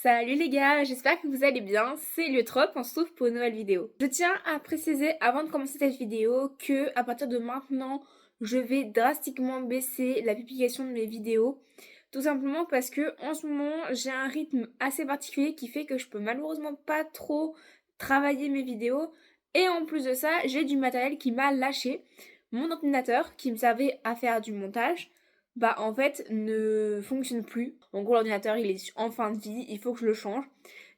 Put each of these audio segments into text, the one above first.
Salut les gars, j'espère que vous allez bien, c'est Liotrop, on se retrouve pour une nouvelle vidéo. Je tiens à préciser avant de commencer cette vidéo que à partir de maintenant, je vais drastiquement baisser la publication de mes vidéos. Tout simplement parce que en ce moment, j'ai un rythme assez particulier qui fait que je peux malheureusement pas trop travailler mes vidéos. Et en plus de ça, j'ai du matériel qui m'a lâché. Mon ordinateur qui me servait à faire du montage bah en fait ne fonctionne plus. En gros l'ordinateur il est en fin de vie, il faut que je le change.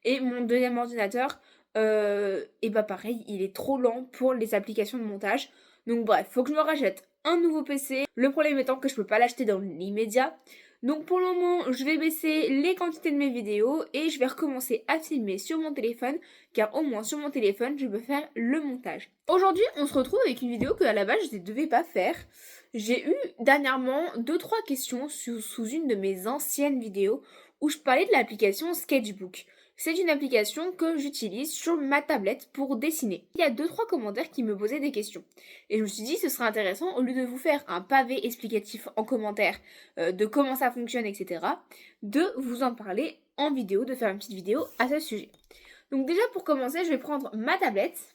Et mon deuxième ordinateur, et bah pareil, il est trop lent pour les applications de montage. Donc bref, faut que je me rachète un nouveau PC. Le problème étant que je peux pas l'acheter dans l'immédiat. Donc pour le moment, je vais baisser les quantités de mes vidéos et je vais recommencer à filmer sur mon téléphone, car au moins sur mon téléphone, je peux faire le montage. Aujourd'hui, on se retrouve avec une vidéo que à la base je ne devais pas faire. J'ai eu dernièrement 2-3 questions sous une de mes anciennes vidéos où je parlais de l'application Sketchbook. C'est une application que j'utilise sur ma tablette pour dessiner. Il y a 2-3 commentaires qui me posaient des questions. Et je me suis dit ce serait intéressant, au lieu de vous faire un pavé explicatif en commentaire de comment ça fonctionne, etc., de vous en parler en vidéo, de faire une petite vidéo à ce sujet. Donc déjà pour commencer, je vais prendre ma tablette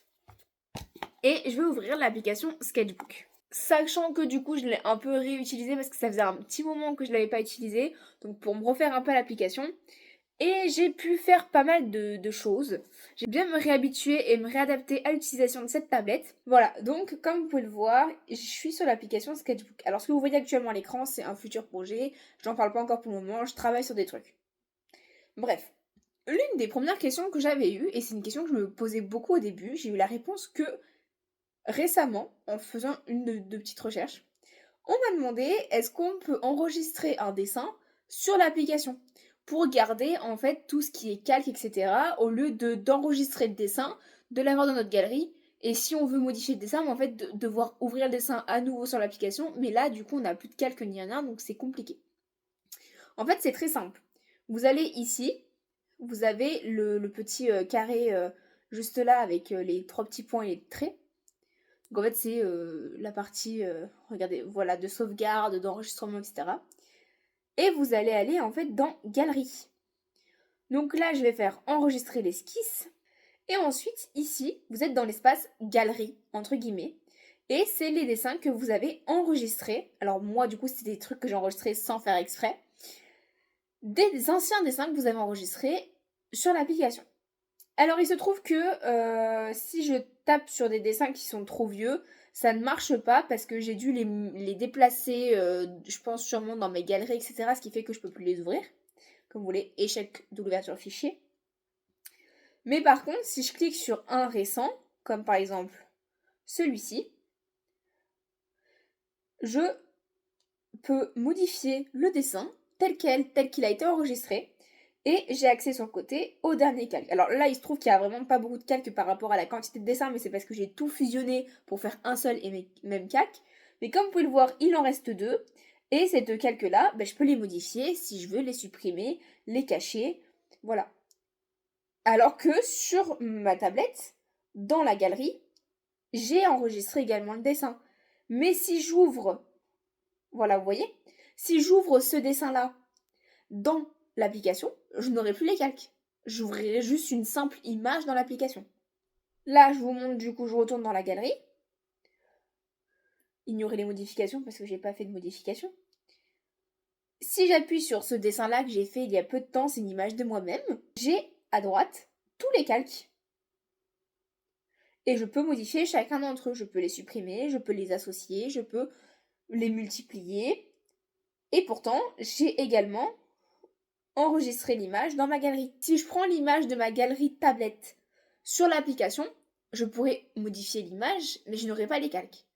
et je vais ouvrir l'application Sketchbook. Sachant que du coup je l'ai un peu réutilisé parce que ça faisait un petit moment que je l'avais pas utilisé, donc pour me refaire un peu l'application. Et j'ai pu faire pas mal de choses. J'ai bien me réhabituer et me réadapter à l'utilisation de cette tablette. Voilà, donc comme vous pouvez le voir, je suis sur l'application Sketchbook. Alors ce que vous voyez actuellement à l'écran, c'est un futur projet. Je n'en parle pas encore pour le moment, je travaille sur des trucs. Bref, l'une des premières questions que j'avais eues, et c'est une question que je me posais beaucoup au début, j'ai eu la réponse que récemment, en faisant une de petites recherches, on m'a demandé est-ce qu'on peut enregistrer un dessin sur l'application pour garder en fait tout ce qui est calque, etc. au lieu d'enregistrer le dessin, de l'avoir dans notre galerie. Et si on veut modifier le dessin, en fait, de devoir ouvrir le dessin à nouveau sur l'application. Mais là, du coup, on n'a plus de calque ni rien, donc c'est compliqué. En fait, c'est très simple. Vous allez ici, vous avez le petit carré juste là avec les 3 petits points et les traits. Donc en fait, c'est la partie, regardez, voilà, de sauvegarde, d'enregistrement, etc. Et vous allez aller en fait dans Galerie. Donc là, je vais faire enregistrer l'esquisse. Et ensuite, ici, vous êtes dans l'espace Galerie, entre guillemets. Et c'est les dessins que vous avez enregistrés. Alors moi, du coup, c'est des trucs que j'ai enregistrés sans faire exprès. Des anciens dessins que vous avez enregistrés sur l'application. Alors il se trouve que si je tape sur des dessins qui sont trop vieux, ça ne marche pas parce que j'ai dû les déplacer, je pense sûrement dans mes galeries, etc. Ce qui fait que je peux plus les ouvrir. Comme vous voulez, échec d'ouverture fichier. Mais par contre, si je clique sur un récent, comme par exemple celui-ci, je peux modifier le dessin tel qu'il a été enregistré. Et j'ai accès sur le côté au dernier calque. Alors là, il se trouve qu'il n'y a vraiment pas beaucoup de calques par rapport à la quantité de dessins, mais c'est parce que j'ai tout fusionné pour faire un seul et même calque. Mais comme vous pouvez le voir, il en reste 2. Et ces 2 calques-là, je peux les modifier si je veux, les supprimer, les cacher. Voilà. Alors que sur ma tablette, dans la galerie, j'ai enregistré également le dessin. Mais si j'ouvre, voilà, vous voyez, si j'ouvre ce dessin-là dans l'application, je n'aurai plus les calques. J'ouvrirai juste une simple image dans l'application. Là, je vous montre, du coup, je retourne dans la galerie. Ignorez les modifications parce que j'ai pas fait de modifications. Si j'appuie sur ce dessin-là que j'ai fait il y a peu de temps, c'est une image de moi-même, j'ai à droite tous les calques. Et je peux modifier chacun d'entre eux. Je peux les supprimer, je peux les associer, je peux les multiplier. Et pourtant, j'ai également enregistrer l'image dans ma galerie. Si je prends l'image de ma galerie tablette sur l'application, je pourrais modifier l'image, mais je n'aurai pas les calques.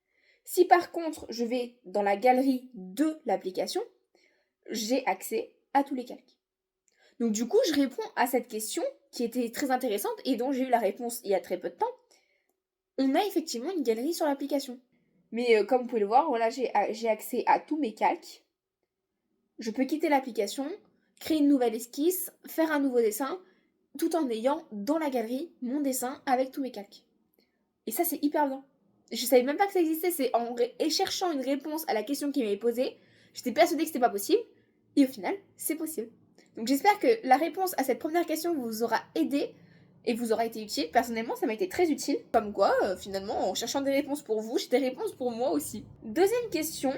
Si par contre je vais dans la galerie de l'application, j'ai accès à tous les calques. Donc du coup, je réponds à cette question qui était très intéressante et dont j'ai eu la réponse il y a très peu de temps. On a effectivement une galerie sur l'application. Mais comme vous pouvez le voir, voilà, j'ai accès à tous mes calques. Je peux quitter l'application, créer une nouvelle esquisse, faire un nouveau dessin, tout en ayant dans la galerie mon dessin avec tous mes calques. Et ça, c'est hyper bien. Je savais même pas que ça existait, c'est en cherchant une réponse à la question qui m'avait posée, j'étais persuadée que c'était pas possible, et au final, c'est possible. Donc j'espère que la réponse à cette première question vous aura aidé et vous aura été utile. Personnellement, ça m'a été très utile. Comme quoi, finalement, en cherchant des réponses pour vous, j'ai des réponses pour moi aussi. Deuxième question,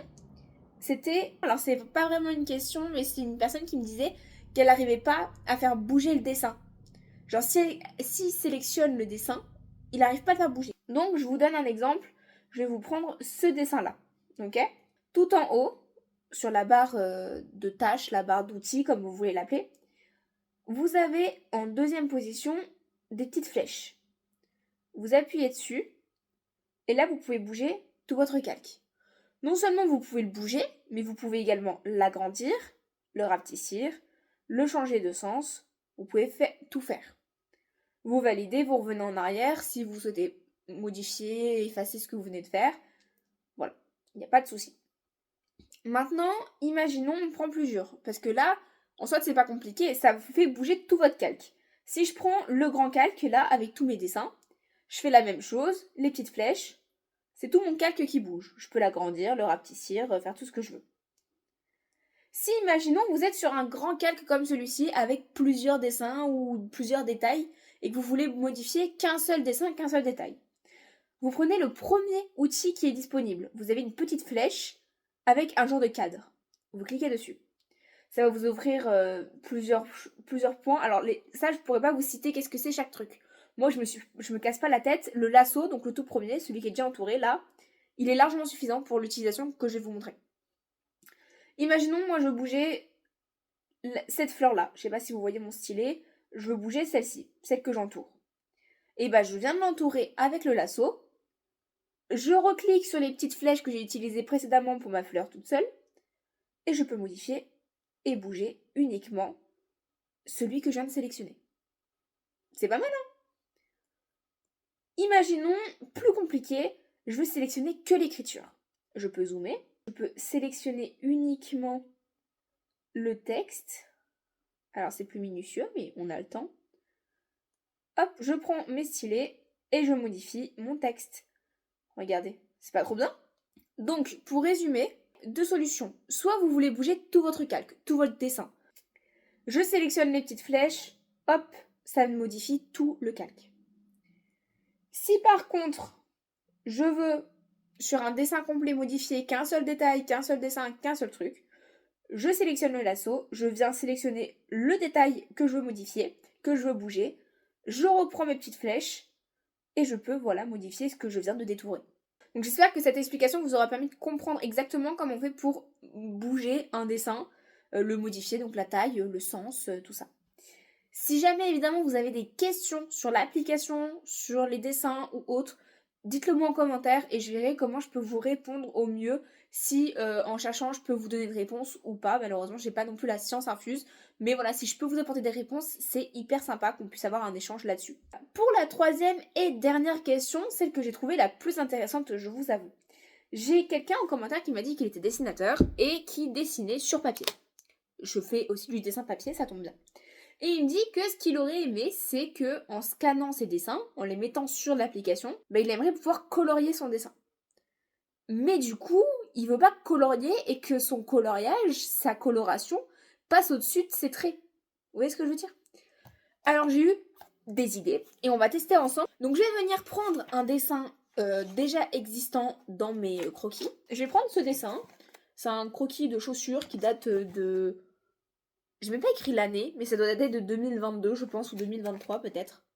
c'était... Alors c'est pas vraiment une question, mais c'est une personne qui me disait qu'elle n'arrivait pas à faire bouger le dessin. Genre si sélectionne le dessin, il n'arrive pas à le faire bouger. Donc je vous donne un exemple. Je vais vous prendre ce dessin-là. Ok ? Tout en haut, sur la barre de tâches, la barre d'outils, comme vous voulez l'appeler, vous avez en deuxième position des petites flèches. Vous appuyez dessus, et là vous pouvez bouger tout votre calque. Non seulement vous pouvez le bouger, mais vous pouvez également l'agrandir, le rapetissir, le changer de sens. Vous pouvez tout faire. Vous validez, vous revenez en arrière si vous souhaitez modifier, effacer ce que vous venez de faire. Voilà, il n'y a pas de souci. Maintenant, imaginons on prend plusieurs, parce que là, en soit c'est pas compliqué, ça vous fait bouger tout votre calque. Si je prends le grand calque là, avec tous mes dessins, je fais la même chose, les petites flèches, c'est tout mon calque qui bouge. Je peux l'agrandir, le rapetissir, faire tout ce que je veux. Si, imaginons, vous êtes sur un grand calque comme celui-ci, avec plusieurs dessins ou plusieurs détails, et que vous voulez modifier qu'un seul dessin, qu'un seul détail. Vous prenez le premier outil qui est disponible. Vous avez une petite flèche avec un genre de cadre. Vous cliquez dessus. Ça va vous ouvrir plusieurs points. Alors ça, je pourrais pas vous citer qu'est-ce que c'est chaque truc. Moi, je me casse pas la tête. Le lasso, donc le tout premier, celui qui est déjà entouré, là, il est largement suffisant pour l'utilisation que je vais vous montrer. Imaginons, moi, je veux bouger cette fleur-là. Je sais pas si vous voyez mon stylet. Je veux bouger celle-ci, celle que j'entoure. Et bah, je viens de l'entourer avec le lasso. Je reclique sur les petites flèches que j'ai utilisées précédemment pour ma fleur toute seule. Et je peux modifier et bouger uniquement celui que je viens de sélectionner. C'est pas mal, hein? Imaginons, plus compliqué, je veux sélectionner que l'écriture. Je peux zoomer, je peux sélectionner uniquement le texte. Alors c'est plus minutieux, mais on a le temps. Hop, je prends mes stylets et je modifie mon texte. Regardez, c'est pas trop bien? Donc, pour résumer, deux solutions. Soit vous voulez bouger tout votre calque, tout votre dessin. Je sélectionne les petites flèches, hop, ça me modifie tout le calque. Si par contre, je veux, sur un dessin complet, modifier qu'un seul détail, qu'un seul dessin, qu'un seul truc, je sélectionne le lasso, je viens sélectionner le détail que je veux modifier, que je veux bouger, je reprends mes petites flèches, et je peux, voilà, modifier ce que je viens de détourer. Donc j'espère que cette explication vous aura permis de comprendre exactement comment on fait pour bouger un dessin, le modifier, donc la taille, le sens, tout ça. Si jamais évidemment vous avez des questions sur l'application, sur les dessins ou autres, dites-le moi en commentaire et je verrai comment je peux vous répondre au mieux. Si en cherchant je peux vous donner une réponse ou pas. Malheureusement j'ai pas non plus la science infuse. Mais voilà, si je peux vous apporter des réponses, c'est hyper sympa qu'on puisse avoir un échange là-dessus. Pour la troisième et dernière question, celle que j'ai trouvée la plus intéressante, je vous avoue. J'ai quelqu'un en commentaire qui m'a dit qu'il était dessinateur et qui dessinait sur papier. Je fais aussi du dessin papier, ça tombe bien. Et il me dit que ce qu'il aurait aimé, c'est que en scannant ses dessins, en les mettant sur l'application, il aimerait pouvoir colorier son dessin. Mais du coup, il veut pas colorier et que son coloriage, sa coloration, passe au-dessus de ses traits. Vous voyez ce que je veux dire? Alors j'ai eu des idées et on va tester ensemble. Donc je vais venir prendre un dessin déjà existant dans mes croquis. Je vais prendre ce dessin. C'est un croquis de chaussures qui date de... Je n'ai pas écrit l'année, mais ça doit dater de 2022, je pense, ou 2023 peut-être.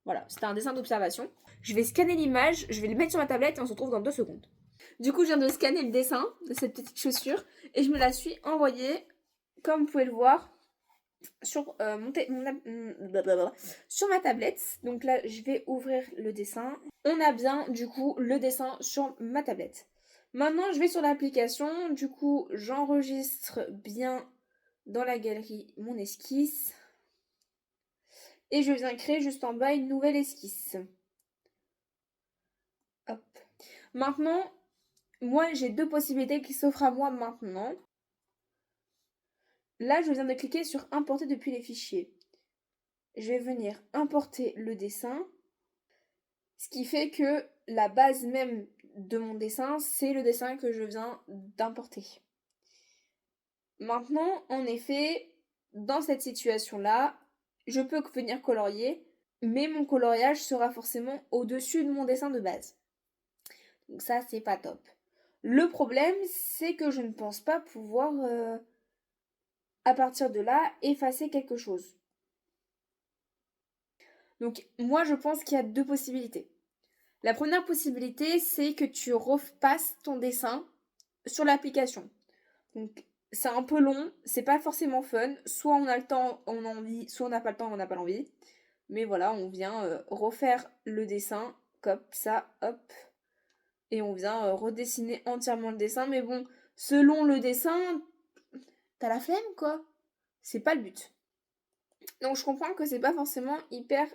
Voilà, c'était un dessin d'observation. Je vais scanner l'image, je vais le mettre sur ma tablette et on se retrouve dans 2 secondes. Du coup, je viens de scanner le dessin de cette petite chaussure et je me la suis envoyée, comme vous pouvez le voir, sur, sur ma tablette. Donc là, je vais ouvrir le dessin. On a bien, du coup, le dessin sur ma tablette. Maintenant, je vais sur l'application. Du coup, j'enregistre bien dans la galerie mon esquisse. Et je viens créer juste en bas une nouvelle esquisse. Hop. Maintenant, moi j'ai 2 possibilités qui s'offrent à moi maintenant. Là, je viens de cliquer sur importer depuis les fichiers. Je vais venir importer le dessin. Ce qui fait que la base même de mon dessin, c'est le dessin que je viens d'importer. Maintenant, en effet, dans cette situation-là, je peux venir colorier, mais mon coloriage sera forcément au-dessus de mon dessin de base. Donc ça, c'est pas top. Le problème, c'est que je ne pense pas pouvoir, à partir de là, effacer quelque chose. Donc moi, je pense qu'il y a deux possibilités. La première possibilité, c'est que tu repasses ton dessin sur l'application. Donc c'est un peu long, c'est pas forcément fun. Soit on a le temps, on a envie, soit on n'a pas le temps, on n'a pas l'envie. Mais voilà, on vient refaire le dessin comme ça, hop. Et on vient redessiner entièrement le dessin. Mais bon, selon le dessin, t'as la flemme quoi. C'est pas le but. Donc je comprends que c'est pas forcément hyper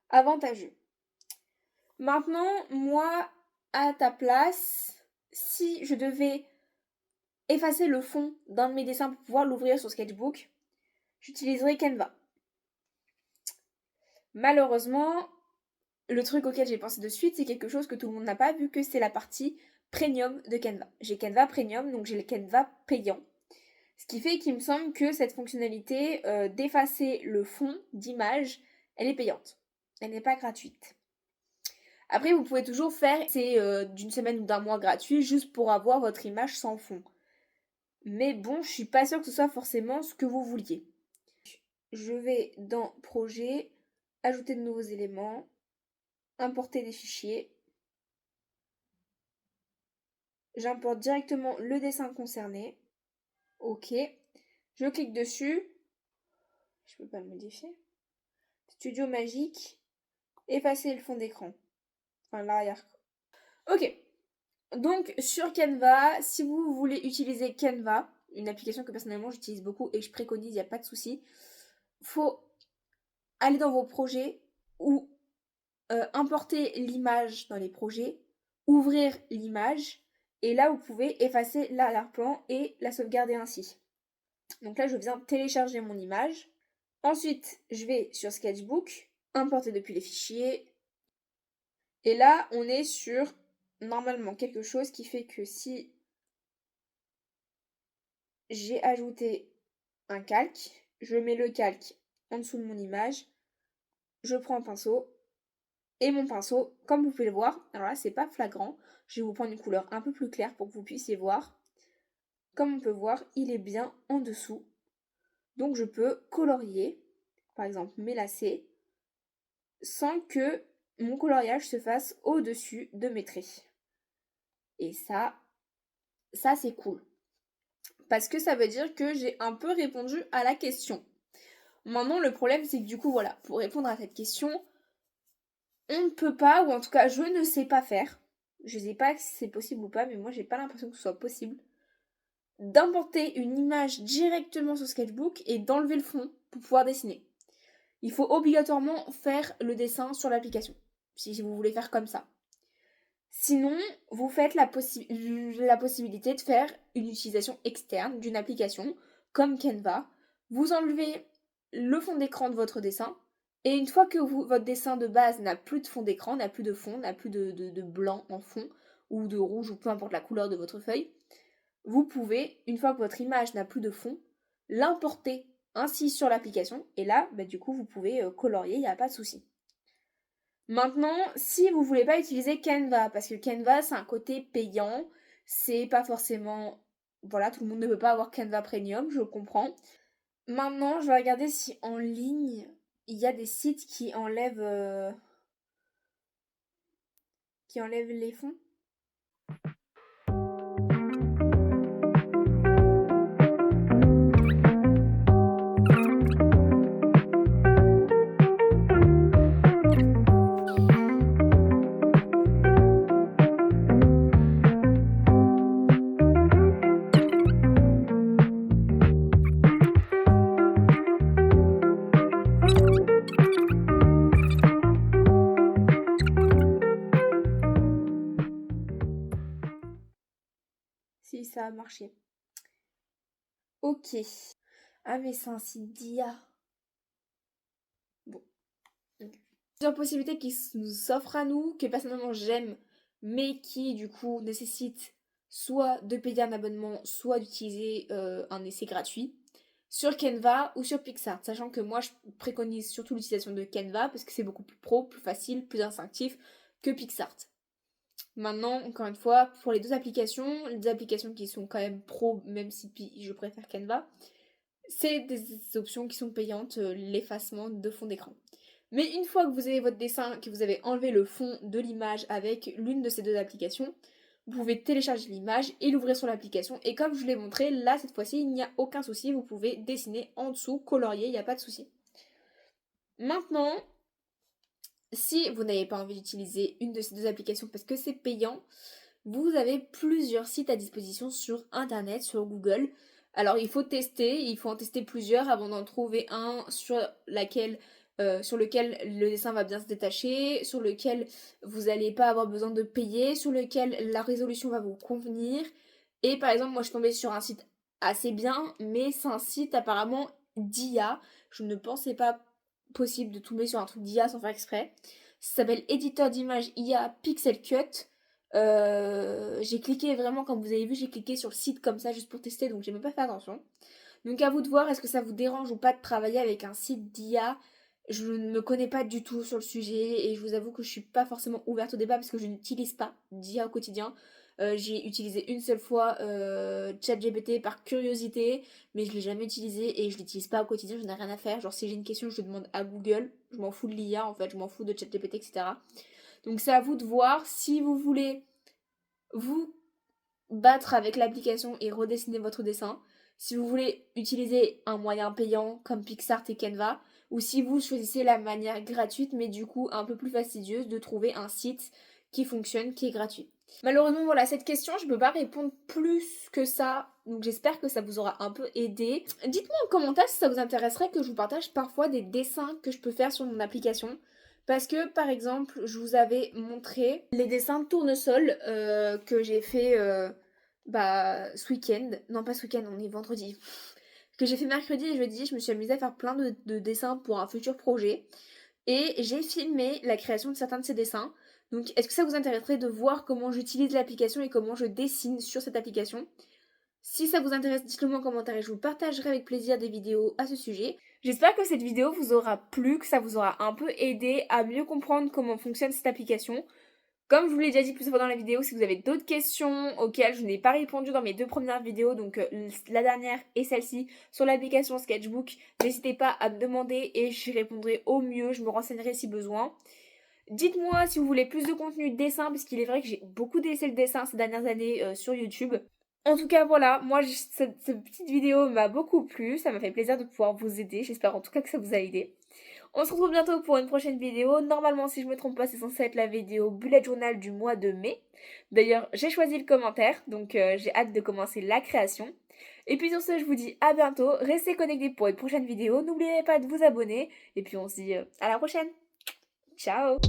avantageux. Maintenant, moi, à ta place, si je devais effacer le fond d'un de mes dessins pour pouvoir l'ouvrir sur Sketchbook, j'utiliserais Canva. Malheureusement, le truc auquel j'ai pensé de suite, c'est quelque chose que tout le monde n'a pas vu, que c'est la partie premium de Canva. J'ai Canva Premium, donc j'ai le Canva payant. Ce qui fait qu'il me semble que cette fonctionnalité d'effacer le fond d'image, elle est payante. Elle n'est pas gratuite. Après, vous pouvez toujours faire, c'est d'une semaine ou d'un mois gratuit, juste pour avoir votre image sans fond. Mais bon, je suis pas sûre que ce soit forcément ce que vous vouliez. Je vais dans Projet, ajouter de nouveaux éléments, importer des fichiers. J'importe directement le dessin concerné. Ok. Je clique dessus. Je peux pas le modifier. Studio Magique. Effacer le fond d'écran. Enfin, l'arrière. Ok. Donc, sur Canva, si vous voulez utiliser Canva, une application que personnellement j'utilise beaucoup et je préconise, il n'y a pas de souci, faut aller dans vos projets ou importer l'image dans les projets, ouvrir l'image, et là vous pouvez effacer l'arrière-plan et la sauvegarder ainsi. Donc là je viens télécharger mon image. Ensuite je vais sur Sketchbook, importer depuis les fichiers. Et là on est sur normalement quelque chose qui fait que si j'ai ajouté un calque, je mets le calque en dessous de mon image, je prends un pinceau, et mon pinceau, comme vous pouvez le voir, alors là c'est pas flagrant, je vais vous prendre une couleur un peu plus claire pour que vous puissiez voir. Comme on peut voir, il est bien en dessous. Donc je peux colorier, par exemple mes lacets, sans que mon coloriage se fasse au-dessus de mes traits. Et ça c'est cool. Parce que ça veut dire que j'ai un peu répondu à la question. Maintenant le problème c'est que du coup voilà, pour répondre à cette question, on ne peut pas, ou en tout cas je ne sais pas faire, je sais pas si c'est possible ou pas, mais moi j'ai pas l'impression que ce soit possible, d'importer une image directement sur Sketchbook et d'enlever le fond pour pouvoir dessiner. Il faut obligatoirement faire le dessin sur l'application, si vous voulez faire comme ça. Sinon, vous faites la possibilité de faire une utilisation externe d'une application comme Canva. Vous enlevez le fond d'écran de votre dessin, et une fois que votre dessin de base n'a plus de fond d'écran, n'a plus de fond, n'a plus de blanc en fond, ou de rouge, ou peu importe la couleur de votre feuille, vous pouvez, une fois que votre image n'a plus de fond, l'importer ainsi sur l'application, et là, du coup, vous pouvez colorier, il n'y a pas de souci. Maintenant, si vous voulez pas utiliser Canva, parce que Canva, c'est un côté payant, c'est pas forcément... Voilà, tout le monde ne peut pas avoir Canva Premium, je comprends. Maintenant, je vais regarder si en ligne, il y a des sites qui enlèvent les fonds. Si ça a marché. Ok. Ah mais c'est un site d'IA. Bon. Plusieurs possibilités qui nous s'offrent à nous, que personnellement j'aime, mais qui du coup nécessitent soit de payer un abonnement, soit d'utiliser un essai gratuit. sur Canva ou sur PicsArt, sachant que moi je préconise surtout l'utilisation de Canva parce que c'est beaucoup plus pro, plus facile, plus instinctif que PicsArt. Maintenant, encore une fois, pour les deux applications qui sont quand même pro, même si je préfère Canva, c'est des options qui sont payantes, l'effacement de fond d'écran. Mais une fois que vous avez votre dessin, que vous avez enlevé le fond de l'image avec l'une de ces deux applications, vous pouvez télécharger l'image et l'ouvrir sur l'application. Et comme je vous l'ai montré, là, cette fois-ci, il n'y a aucun souci. Vous pouvez dessiner en dessous, colorier, il n'y a pas de souci. Maintenant, si vous n'avez pas envie d'utiliser une de ces deux applications parce que c'est payant, vous avez plusieurs sites à disposition sur Internet, sur Google. Alors il faut tester, il faut en tester plusieurs avant d'en trouver un sur lequel le dessin va bien se détacher, sur lequel vous n'allez pas avoir besoin de payer, sur lequel la résolution va vous convenir. Et par exemple, moi je suis tombée sur un site assez bien, mais c'est un site apparemment d'IA. Je ne pensais pas possible de tomber sur un truc d'IA sans faire exprès. Ça s'appelle éditeur d'image IA Pixel Cut. J'ai cliqué vraiment, comme vous avez vu, j'ai cliqué sur le site comme ça juste pour tester, donc j'ai même pas fait attention. Donc à vous de voir, est-ce que ça vous dérange ou pas de travailler avec un site d'IA? Je ne me connais pas du tout sur le sujet et je vous avoue que je suis pas forcément ouverte au débat parce que je n'utilise pas d'IA au quotidien. J'ai utilisé une seule fois ChatGPT par curiosité, mais je l'ai jamais utilisé et je l'utilise pas au quotidien, je n'ai rien à faire. Genre si j'ai une question, je demande à Google, je m'en fous de l'IA en fait, je m'en fous de ChatGPT, etc. Donc c'est à vous de voir si vous voulez vous battre avec l'application et redessiner votre dessin, si vous voulez utiliser un moyen payant comme PicsArt et Canva, ou si vous choisissez la manière gratuite mais du coup un peu plus fastidieuse de trouver un site qui fonctionne, qui est gratuit. Malheureusement voilà, cette question je peux pas répondre plus que ça, donc j'espère que ça vous aura un peu aidé. Dites-moi en commentaire si ça vous intéresserait que je vous partage parfois des dessins que je peux faire sur mon application. Parce que par exemple, je vous avais montré les dessins de tournesol que j'ai fait ce week-end. Non, pas ce week-end, on est vendredi. Que j'ai fait mercredi et jeudi. Je me suis amusée à faire plein de dessins pour un futur projet. Et j'ai filmé la création de certains de ces dessins. Donc, est-ce que ça vous intéresserait de voir comment j'utilise l'application et comment je dessine sur cette application? Si ça vous intéresse, dites-le moi en commentaire et je vous partagerai avec plaisir des vidéos à ce sujet. J'espère que cette vidéo vous aura plu, que ça vous aura un peu aidé à mieux comprendre comment fonctionne cette application. Comme je vous l'ai déjà dit plusieurs fois dans la vidéo, si vous avez d'autres questions auxquelles je n'ai pas répondu dans mes deux premières vidéos, donc la dernière et celle-ci, sur l'application Sketchbook, n'hésitez pas à me demander et j'y répondrai au mieux, je me renseignerai si besoin. Dites-moi si vous voulez plus de contenu de dessin, parce qu'il est vrai que j'ai beaucoup délaissé le dessin ces dernières années sur YouTube. En tout cas, voilà, moi, cette petite vidéo m'a beaucoup plu. Ça m'a fait plaisir de pouvoir vous aider. J'espère en tout cas que ça vous a aidé. On se retrouve bientôt pour une prochaine vidéo. Normalement, si je me trompe pas, c'est censé être la vidéo bullet journal du mois de mai. D'ailleurs, j'ai choisi le commentaire, donc j'ai hâte de commencer la création. Et puis sur ce, je vous dis à bientôt. Restez connectés pour une prochaine vidéo. N'oubliez pas de vous abonner. Et puis on se dit à la prochaine. Ciao!